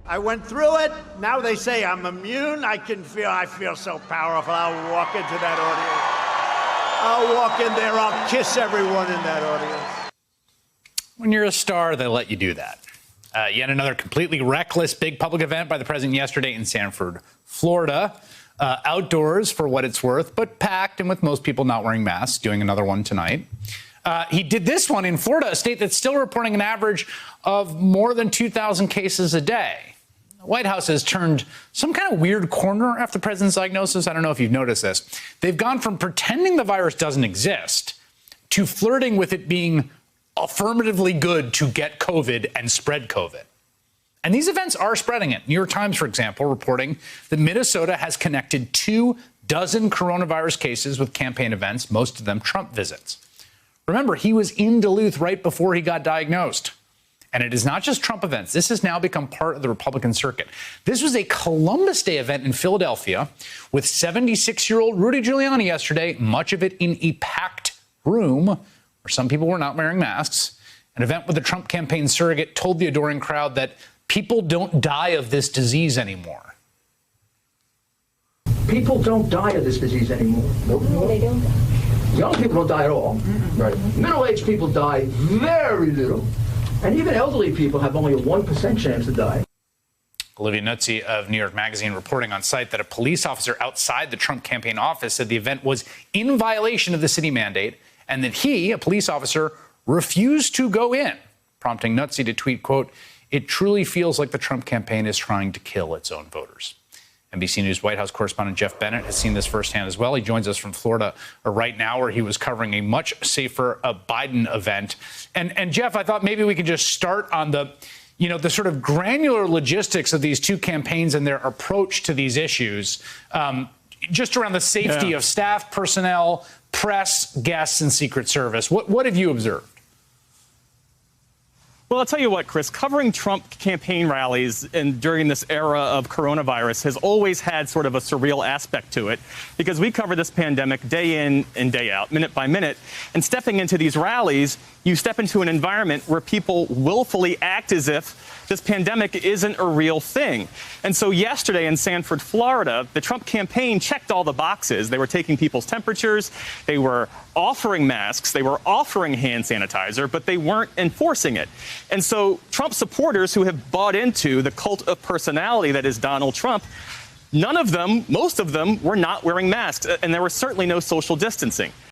I went through it. Now they say I'm immune. I feel so powerful. I'll walk into that audience. I'll walk in there. I'll kiss everyone in that audience. When you're a star, they let you do that. Yet another completely reckless big public event by the president yesterday in Sanford, Florida. Outdoors for what it's worth, but packed and with most people not wearing masks, doing another one tonight. He did this one in Florida, a state that's still reporting an average of more than 2,000 cases a day. The White House has turned some kind of weird corner after the president's diagnosis. I don't know if you've noticed this. They've gone from pretending the virus doesn't exist to flirting with it being affirmatively good to get COVID and spread COVID. And these events are spreading it. New York Times, for example, reporting that Minnesota has connected 24 coronavirus cases with campaign events, most of them Trump visits. Remember, he was in Duluth right before he got diagnosed. And it is not just Trump events. This has now become part of the Republican circuit. This was a Columbus Day event in Philadelphia with 76-year-old Rudy Giuliani yesterday, much of it in a packed room where some people were not wearing masks. An event with the Trump campaign surrogate told the adoring crowd that people don't die of this disease anymore. People don't die of this disease anymore. No, they don't. Young people don't die at all. Right. Middle-aged people die very little. And even elderly people have only a 1% chance to die. Olivia Nuzzi of New York Magazine reporting on site that a police officer outside the Trump campaign office said the event was in violation of the city mandate and that he, a police officer, refused to go in, prompting Nuzzi to tweet, quote, "It truly feels like the Trump campaign is trying to kill its own voters." NBC News White House correspondent Jeff Bennett has seen this firsthand as well. He joins us from Florida right now, where he was covering a much safer Biden event. And Jeff, I thought maybe we could just start on the sort of granular logistics of these two campaigns and their approach to these issues, just around the safety of staff, personnel, press, guests, and Secret Service. What have you observed? Well, I'll tell you what, Chris, covering Trump campaign rallies and during this era of coronavirus has always had sort of a surreal aspect to it, because we cover this pandemic day in and day out, minute by minute. And stepping into these rallies, you step into an environment where people willfully act as if this pandemic isn't a real thing. And so yesterday in Sanford, Florida, the Trump campaign checked all the boxes. They were taking people's temperatures. They were offering masks. They were offering hand sanitizer, but they weren't enforcing it. And so Trump supporters who have bought into the cult of personality that is Donald Trump, none of them, most of them, were not wearing masks. And there was certainly no social distancing.